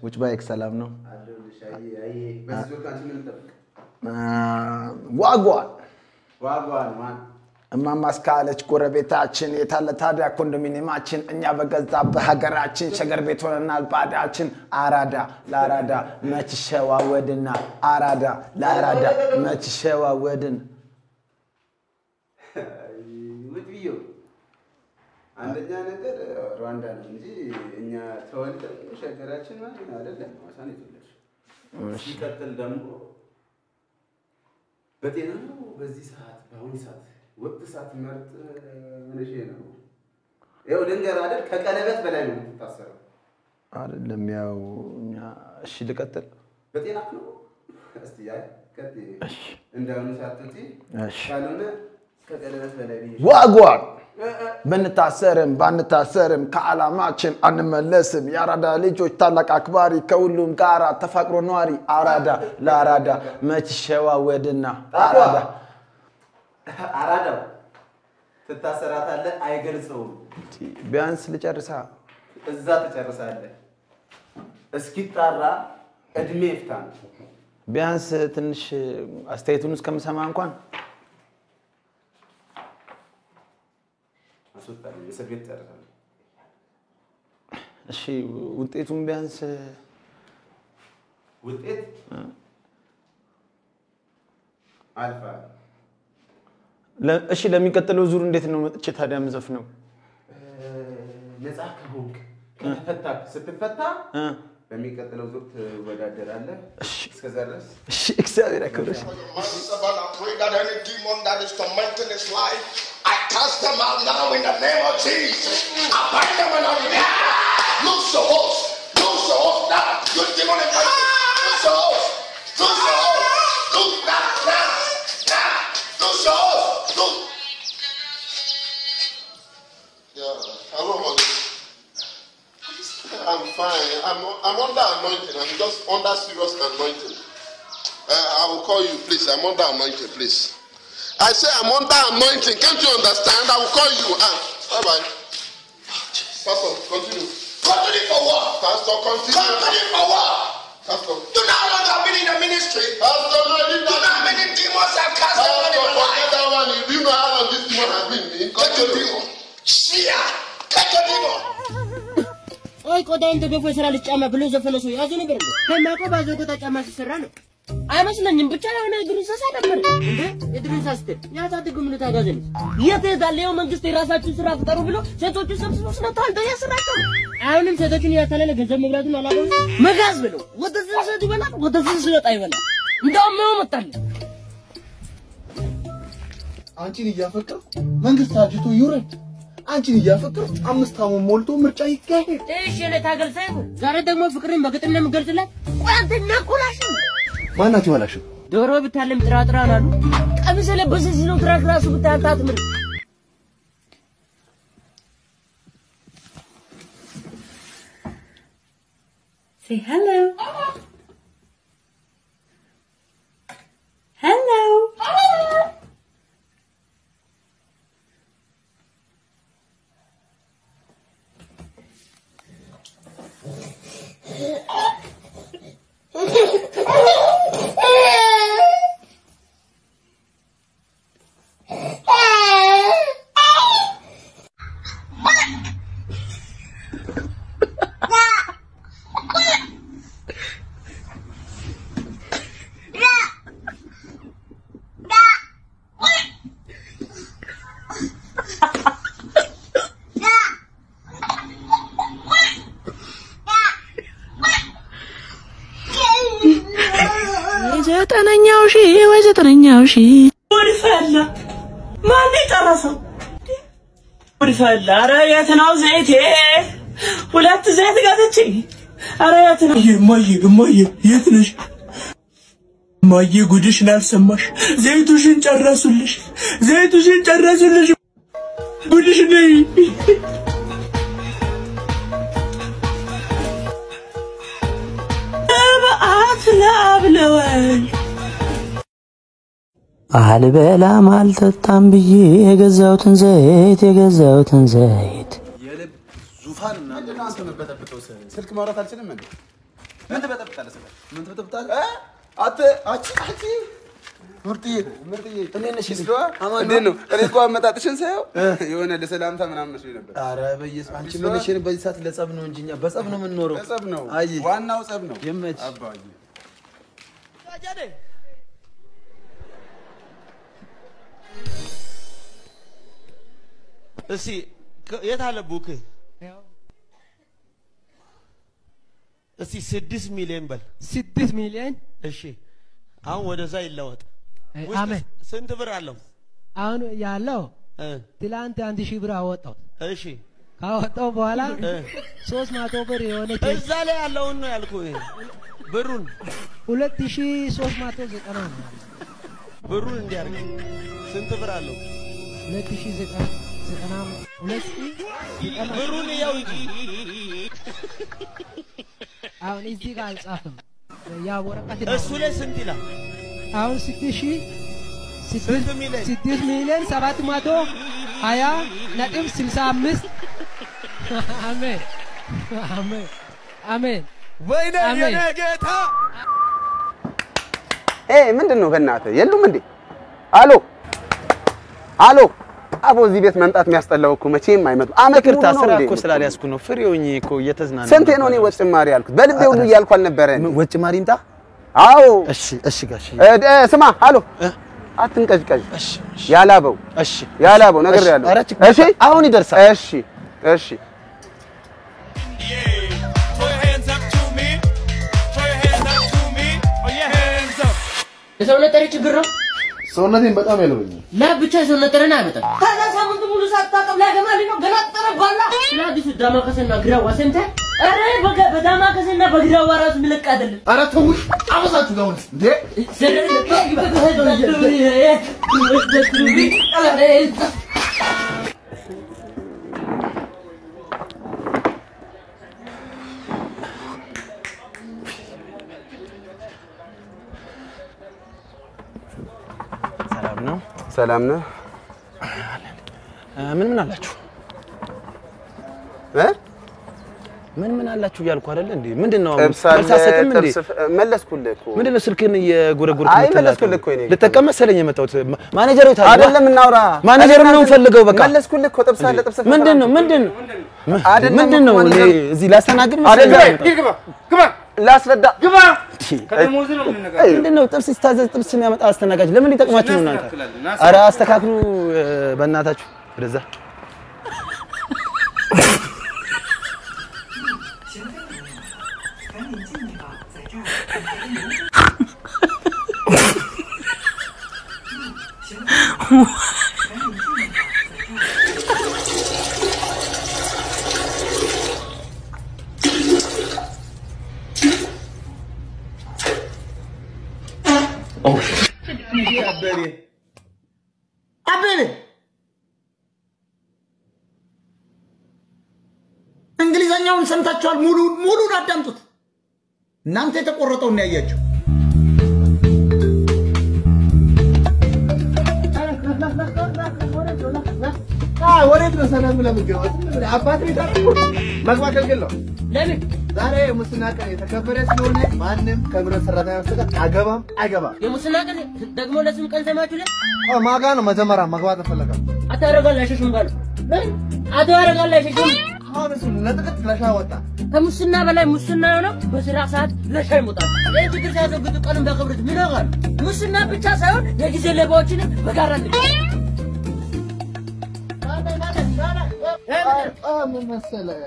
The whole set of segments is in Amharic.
Which bike salam no? Wagwan man. Mama skalech ጎረቤታችን የታለ ታዲያ ኮንዶሚኒየማችን እኛ በገዛ በሀገራችን ሸገር ቤት ሆነናል ባዳችን አራዳ ለአራዳ መችሸዋ ወድና አራዳ ለአራዳ መችሸዋ ወድን ውጥቢዮ አንደኛ ነገር ሩዋንዳ ነው እንጂ እኛ ተወልደን ሸገራችን ማለት አይደለም ማሳን ይተለሽ ሲቀጥል ደግሞ በጤና ነው በዚህ ሰዓት በአሁን ሰዓት ወጥ ሰዓት መርጥ ምንሽ ነው ይሄው ድንገር አይደል ከቀለበት በላይ ነው ተታሰረው አይደለም ያው እኛ እሺ ልቀጥል በጤና ነው እስቲ ያ ከቲ እንደውን ሰዓትቲ ካልሆነ ከቀለበት በላይ ዋጓን በንታሰርም ባንታሰርም ከዓላማችን አንመለስም ያራዳ ልጆች ታላቅ አክባሪ ከሁሉም ጋራ ተፋቅሮ ኗሪ አራዳ ለአራዳ መችሸዋ ወድና አራዳ ተታሰራታለ አይገልጸው ቢያንስ ልጨርሳ እዛ ተጨርሳለ እስኪጣራ እድሜ ይፍታን ቢያንስ ትንሽ አስተያየቱን እስከምሰማ እንኳን አስወጣኝ የሰቤት ተጨርሳለ እሺ ውጤቱን ቢያንስ ውጤት አልፋ እሺ ለሚቀጥለው ዙር እንዴት ነው መጥቼ ታዲያ ምዘፍነው ነፃ ከሆንክ ከተፈታ ስትፈታ በሚቀጥለው ዙር ትወዳደራለህ እስከዛ ድረስ እሺ እግዚአብሔር ያክብርሽ I pray that any demon that is tormenting his life I cast them out now in the name of Jesus I bind them and I lose the host now you demon in my lose the host lose now lose the host lose yeah I don't want I'm fine. I'm under anointing. I'm just under serious anointing. I will call you, please. I'm under anointing, please. I say I'm under anointing. Can't you understand? I will call you. Bye-bye. Pastor, continue. Continue for what? Pastor, continue. Continue for what? Pastor. You no longer been in the ministry. Pastor, no, you know how many demons have cast out in your life. That one. Do you know how long this demon has been? Take your demon. Shia. Take your demon. Oi ቆዳን ተገፎ ስራ ልጫማ ብሎ ዘፈነሱ ያዙ ነበር እንዴ ከማቆ ባዘው ተጫማ ሲሰራ ነው አይመስለኝም ብቻ የሆነ ድርሰሳ ነበር እንዴ የድርሰሳስተ ያታድጉ ምን ታጋዘን የታዳለው መንግስት የራሳችሁ ስራ ፍጠሩ ብሎ ሴቶቹ ሰብስበው ስለታል በያስራቸው አሁንም ሴቶችን ያታለለ ገንዘብ መብራቱን አላለው መጋዝ ብሎ ወደዚህ ሰት ይበላል ወደዚህ ሲወጣ ይበላል እንደውም ነው መጣል አንቺን እያፈቀርኩ መንግስት አጅቶ ይውረድ አንቺን እያፈቀርኩ 5 ዓመት ሞልቶ ምርጫ ይካሄድ እሺ ለታገልሰይ ዛሬ ደግሞ ፍቅርን በግጥም ነው የምገልጽላት ቋንተና ኩላሽ ማናት ይዋላሽ ዶሮ ብታለም ጥራጥራ አሉ ቀሚስ ለበሰች ነው ትራክራሱ ብታንታት ምን Say hello. Hello. ዘጠነኛው ሺ ወድፈላ ማን ይጠራሰው ወድፈላ አረ የት ነው ዘይቴ ሁለት ዘይት ገዝቼ አረ የት ነው እማዬ የት ነሽ ማዬ ጉድሽን አልሰማሽ ዘይቱሽን ጨረሱልሽ ጉድሽ ነይ አትላብለወል አልበላም አልጠጣም ብዬ የገዛሁትን ዘይት የልብ ዙፋን እና አንተ መበጠብጠው ስልክ ማውራት አልችልም እንዴ ምን ትበጠብጣለህ ምን ትበጠብጣለህ አቺ ምርጥዬ እኔ ነሽ ይስዋ እንዴ ነው እኔ እኮ አመጣጥሽን ሳይው የሆነ ለሰላምታ ምናምን መስሎኝ ነበር አረ በየስ አንቺ ምን ነሽ በዚህ ሰዓት ለጸብ ነው እንጂኛ በጸብ ነው የምንኖረው በጸብ ነው አይ ዋናው ጸብ ነው የመች አባዬ ታጃደ እሺ የት አለ ቡክ እሺ 6 ሚሊዮን በል 6 ሚሊዮን እሺ አሁን ወደዛ ይለወጥ አሜን ስንት ብር አለው አሁን ያለው ትላንት 1000 ብር አወጣው እሺ ካወጣው በኋላ 300 ብር የሆነ እዛ ላይ ያለውን ነው ያልኩህ ብሩን 2390 ነው ብሩን እንዲያርግ ስንት ብር አለው 2090 ብሩን ያው እንጂ አሁን እዚህ ጋር አልጻፈም ያ ወረቀት እሱ ላይ ስንት ይላል አሁን 6 ሚሊዮን 720.65 አሜን አሜን አሜን ወይኔ የኔ ጌታ ምንድነው በእናትህ የሉም እንዴ አሎ አቦ እዚህ ቤት መምጣት የሚያስጠላው እኮ መቼም አይመጡ አመክርታ ስራ እኮ ስላልያዝኩ ነው ፍሬውኝ እኮ እየተዝናና ስንቴ ነው እኔ ወጭ ማሪ ያልኩት በልቤ ሁሉ እያልኩ አልነበረ ወጭ ማሪ ይምጣ አዎ እሺ ጋሽ ስማ አሎ አትንቀዥቀዥ ያላበው ነገር ያለው እሺ አሁን ይደርሳል እሺ የሰውነት ጠሪ ችግር ነው ሰውነቴን በጣም ያለበኝ ለብቻ የሰውነት ጠረን አይመጣም ታዲያ ሳምንት ሙሉ ሳታቀብ ላገማሊ ነው ገና ተረባላ ስለዚህ ዳማከሰና ግራዋ ሰንተ አረ በዳማከሰና በግራዋ ራስ ምልቅ አይደለም አረ ተውሽ አበሳችሁ ጋር እንዴ ሰላም ነው ምን አላችሁ ምን አላችሁ ያልኩ አይደል እንዴ ምንድነው ተሳሰተም እንዴ መለስኩልህ እኮ ምንድነው ስልክን የጎረጎርኩ አይ መለስኩልህ እኮ እኔ ልተቀም መሰለኝ የመጣሁት ማኔጀሩ ታዲያ አይደለም እናውራ ማኔጀሩ ነው ፈልገው በቃ መለስኩልህ እኮ ጥብስ ምንድነው እዚህ ላስተናግድ መሰለኝ ግባ ላስረዳ ግባ ከደሞዝ ነው የምንነጋገረው ምንድነው ጥብስ ሲታዘዝ ጥብስ የሚያመጣ አስተናጋጅ ለምን ሊጠቅማችሁ ነው እናንተ አረ አስተካክሉ በእናታችሁ ወደዛ አበኔ እንግሊዘኛውን ሰምታችኋል ሙሉን አዳምጡት እናንተ የተቆረጠው ነው ያያችሁ ወሬት ነው ሰላም ለምገው አባት ቤት አጥቆ መግባት ከልከለው ለምን ዛሬ ሙስና ቀን የተከበረ ስለሆነ ማንንም ከብረት ሰራተኛ በስተቀር አይገባም የሙስና ቀን ደግሞ ለስም ቀን ሰማችሁ ማጋ ነው መጀመሪያ መግባት ተፈለገ አታረጋላሽም ባሉ አታረጋላሽም አሁን እሱ ለጥቅት ለሻ ወጣ ከሙስና በላይ ሙስና ነው በስራ ሰዓት ለሻ ይሞታል ለዚህ ያዘግጡ ቀንም በክብረት ምን ያጋል ሙስና ብቻ ሳይሆን የጊዜ ለባዎችን በጋራ ምን መሰለህ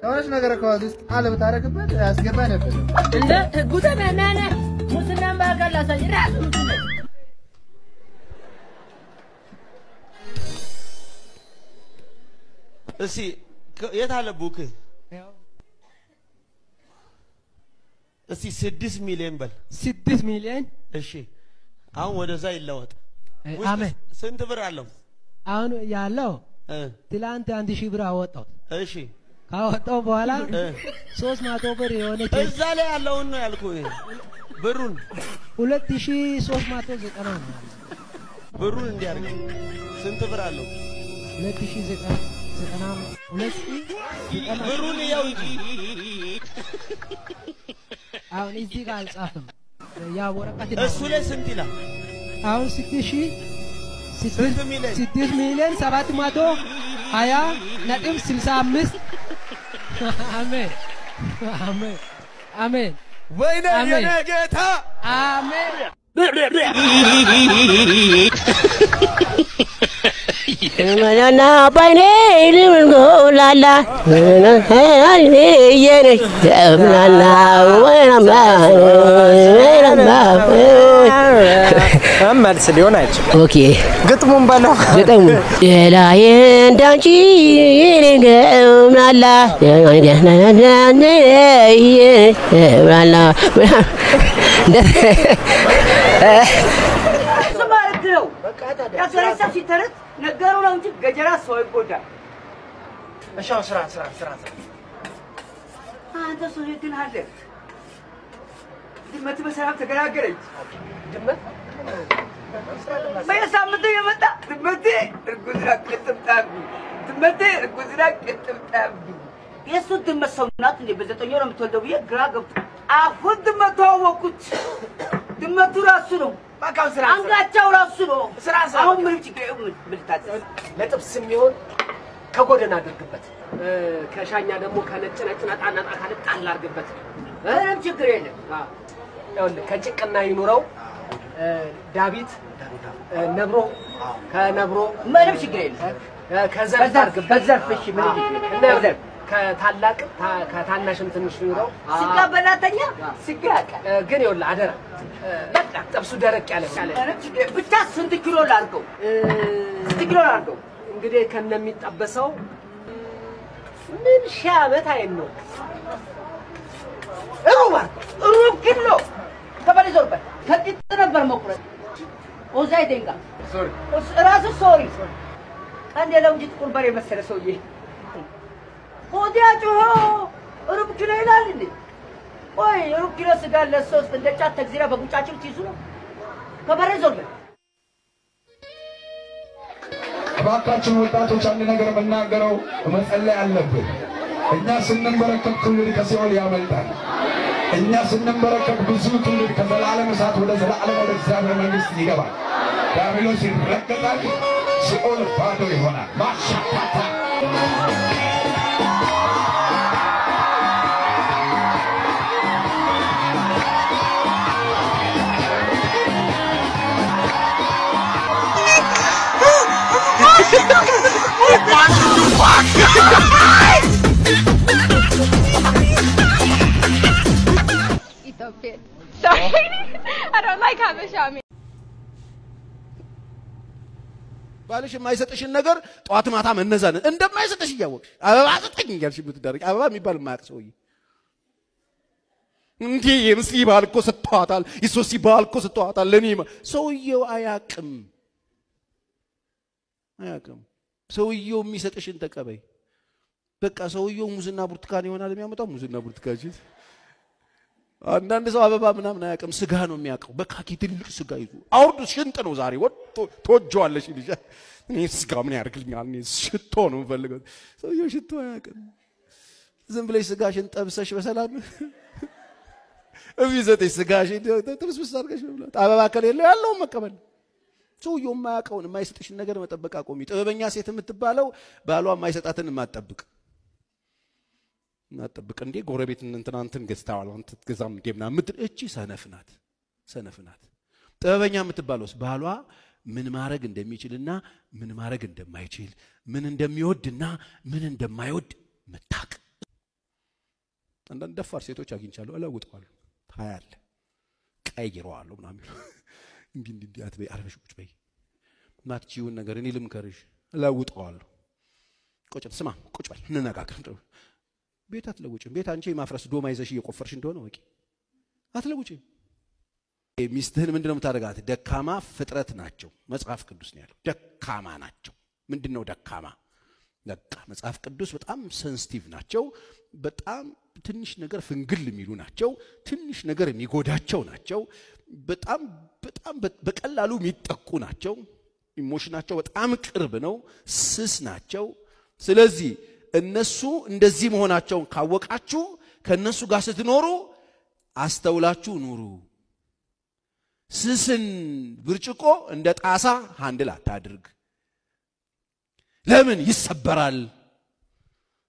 ከሆነች ነገር ከዋዝ ውስጥ አለ ብታረግበት ያስገባ ነበር እንደ ጉዳ ነናና ሙስናን ባጋላ ሳይ ራሱ ሙስና እሺ የት አለ ቡክ እስቲ 6 ሚሊዮን በል 6 ሚሊዮን እሺ አሁን ወደዛ ይለወጥ አሜን ስንት ብር አለው አሁን ያለው ትላንት 1000 ብር አወጣው እሺ ካወጣው በኋላ 300 ብር የሆነ እዛ ላይ ያለው ነው ያልኩህ ብሩን 2390 ነው ብሩን እንዲያርግ ስንት ብር አለው 2990 ብሩን ያው እንጂ አሁን እዚህ ጋር አልጻፈም ያ ወረቀት እሱ ላይ ስንት ይላል አሁን 6 ሚሊዮን 720.65 አሜን አሜን አሜን ወይኔ የኔ ጌታ አሜን ማናና ባይኔ ልምንጎላላ የኔ ማናና ወይናማ መልስ ሊሆን አይችልም ኦኬ ግጥሙን ባለው ግጥሙ ሌላዬ እንዳንቺ ልገምናላ ማናና ማለት ነው ያሰረሳ ሲተረት ነገሩ ነው እንጂ ገጀራ ሰው ይጎዳል እሻው ስራ አንተ ሰው ግን አለ ድመት በሰላም ተገላገለች ድመት በየሳምንቱ የመጣ ድመቴ እርጉዝና ቅጥምጣቢ የሱ ድመት ሰው ናት እንዴ በዘጠኝ ወር የምትወልደው ብዬ ግራ ገብቶ አሁን ድመቱ አወኩት ድመቱ ራሱ ነው ባካው ስራ አንጋቸው ራሱ ነው ስራ አሁን ምን ችግር ምልታት ለጥብስ የሚሆን ከጎደና አድርግበት ከሻኛ ደግሞ ከነጭ ነጣ ካለ ጣል አድርግበት ምንም ችግር የለም ይኸውልህ ከጭቅና ይኑረው ዳዊት ነብሮ ከነብሮ ምንም ችግር የለም ከዘርፍ አድርግበት በዘርፍሽ ምን ይችላል ከታላቅ ከታናሽም ትንሽ ይኑረው ስጋ በላተኛ ስጋ ግን ይኸውልህ አደራ በቃ ጥብሱ ደረቅ ያለ ብቻ ስንት ኪሎ ላድርገው እንግዲህ ከነሚጠበሰው ምን ሺህ ዓመት አይነው ሩብ ኪሎ ተበልዞበት ከጥጥ ነበር መቁረጥ ኦዛይ ደንጋ ራሱ ሶሪ አንዴ ለውጅት ቁርባሬ መሰለ ሰውዬ ኦዲያጩ ሩብ ኪሎ ይላል እንዴ ወይ ሩብ ኪሎ ስጋ ለሶስት እንደጫት ተግዚራ በጉጫቸው ትይዙ ነው ከበረዞበት እባካችን ወጣቶች አንድ ነገር መናገረው መጸለይ አለብን እኛ ስንንበረከክ ትውልድ ከሲኦል ያመልጣል እኛ ስንንበረከክ ብዙ ትውልድ ከዘላለም እሳት ወደ ዘላለም ወደ እግዚአብሔር መንግስት ይገባል ዲያብሎስ ይረገጣል ሲኦል ባዶ ይሆናል ማሻካታ Ethiopian. Sorry. I don't like Habesha. ባልሽ የማይሰጥሽን ነገር ጧት ማታ መነዛን እንደማይሰጥሽ እያወቅሽ አበባ ሰጠኝ እያልሽ የምትደረግ አበባ የሚባል የማያውቅ ሰውዬ እንዴ የምስቲ ባል እኮ ሰጥቷታል ይሶሲ ባል እኮ ሰጥቷታል ለኔ ሰውዬው አያውቅም ሰውዬው የሚሰጥሽን ተቀበይ በቃ ሰውዬው ሙዝና ብርቱካን ይሆናል የሚያመጣው ሙዝና ብርቱካን እሺ አንዳንድ ሰው አበባ ምናምን አያውቅም ስጋ ነው የሚያውቀው በካኪ ትልቅ ስጋ ይዞ አውርዱ ሽንጥ ነው ዛሬ ወጥቶ ተወጇለሽ ልጅ እኔ ስጋ ምን ያርግልኛል እኔ ሽቶ ነው ፈልገው ሰውዬው ሽቶ አያውቅም ዝም ብለሽ ስጋሽን ጠብሰሽ በሰላም እቢዘተሽ ስጋሽን ትርስብስ አድርገሽ መብላት አበባ ከሌለው ያለው መቀበል ሰውዬው የማያውቀውን የማይሰጥሽን ነገር መጠበቅ አቆሚ ጥበበኛ ሴት የምትባለው ባሏ የማይሰጣትን ማጠብቅ ናጠብቅ እንዴ ጎረቤት እንትናንተን ገዝታዋል አንተ ገዛም እንደምና ምድር እቺ ሰነፍናት ጥበበኛ የምትባለውስ ባሏ ምን ማድረግ እንደሚችልና ምን ማድረግ እንደማይችል ምን እንደሚወድና ምን እንደማይወድ መታቅ አንዳንድ ደፋር ሴቶች አግኝቻለሁ አላውጣዋለሁ ታያለ ቀይረዋለሁ ምናምን እንዴ አትበይ አርፈሽ ቁጭ በይ ማትቺውን ነገር እኔ ልምከርሽ አላውጣዋለሁ ስማ ቁጭ በል እንነጋገር ቤት አትለውጭም ቤት አንቺ ማፍረስ ዶማ ይዘሽ እየቆፈርሽ እንደሆነ ወቂ አትለውጪም። ሚስትህን ምንድነው የምታደርጋት? ደካማ ፍጥረት ናቸው መጽሐፍ ቅዱስ ነው ያለው። ደካማ ናቸው። ምንድነው ደካማ? በቃ መጽሐፍ ቅዱስ በጣም ሴንሲቲቭ ናቸው። በጣም ትንሽ ነገር ፍንግል የሚሉ ናቸው። ትንሽ ነገር የሚጎዳቸው ናቸው። በጣም በቀላሉ የሚጠቁ ናቸው። ኢሞሽናቸው በጣም ቅርብ ነው። ስስ ናቸው። ስለዚህ እነሱ እንደዚህ መሆናቸውን ካወቃችሁ ከነሱ ጋር ስትኖሩ አስተውላችሁ ኑሩ። ስስን ብርጭቆ እንደ ጣሳ ሃንድል አታድርግ። ለምን ይሰበራል?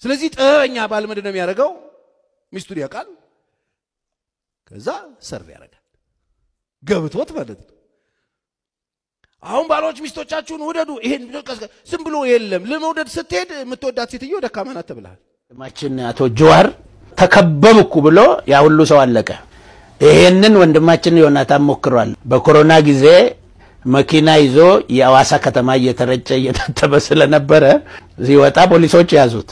ስለዚህ ጥበበኛ ባል ምንድነው የሚያደርገው? ሚስቱን ያውቃል። ከዛ ሰርቭ ያደርጋል ገብቶት ማለት ነው። አሁን ባሎች ሚስቶቻችሁን ውደዱ። ይሄን ዝም ብሎ የለም። ለመውደድ ስትሄድ የምትወዳት ሴትዮ ደካማ ናት ተብለሃል። ማችን አቶ ጀዋር ተከበብኩ ብሎ ያ ሁሉ ሰው አለቀ። ይሄንን ወንድማችን ዮናታን ሞክሯል። በኮሮና ጊዜ መኪና ይዞ የአዋሳ ከተማ እየተረጨ እየታተበ ስለነበረ ሲወጣ ፖሊሶች ያዙት።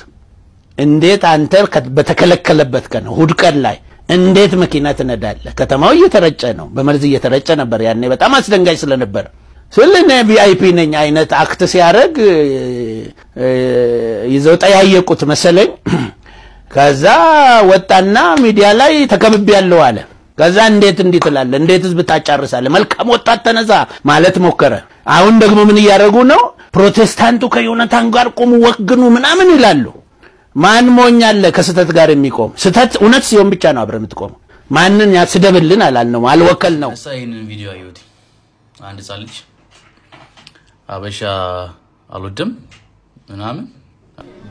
እንዴት አንተ በተከለከለበት ቀን እሑድ ቀን ላይ እንዴት መኪና ትነዳለህ? ከተማው እየተረጨ ነው፣ በመርዝ እየተረጨ ነበር። ያኔ በጣም አስደንጋጭ ስለነበር ስለኔ ቪአይፒ ነኝ አይነት አክት ሲያረግ ይዘው ጠያየቁት መሰለኝ። ከዛ ወጣና ሚዲያ ላይ ተከብቤያለሁ አለ። ከዛ እንዴት ትላለህ? እንዴት ህዝብ ታጫርሳለህ? መልካም ወጣት ተነሳ ማለት ሞከረ። አሁን ደግሞ ምን እያደረጉ ነው? ፕሮቴስታንቱ ከዮናታን ጋር ቆሙ ወግኑ ምናምን ይላሉ። ማን ሞኛለ ከስተት ጋር የሚቆም? ስተት እውነት ሲሆን ብቻ ነው አብረን የምትቆመው። ማንን ያስደብልን አላልነው አልወከል ነው። ይሄንን ቪዲዮ አዩት አንድ ጻልጅ አበሻ አልወድም ምናምን።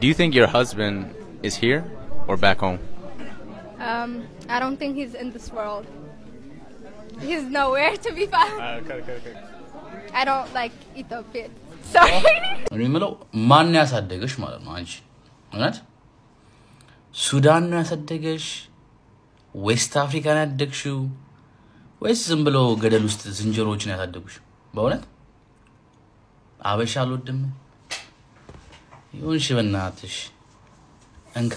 Do you think your husband is here or back home? I don't think he's in this world. He's nowhere to be found. Okay. I don't like Ethiopian. Sorry. እኔ የምለው ማን ያሳደገሽ ማለት ነው? አንቺ እውነት ሱዳን ነው ያሳደገሽ? ዌስት አፍሪካ ነው ያደግሽው? ወይስ ዝም ብሎ ገደል ውስጥ ዝንጀሮችን ያሳደጉሽ? በእውነት አበሻ አልወድም ይሁንሽ በእናትሽ እንካ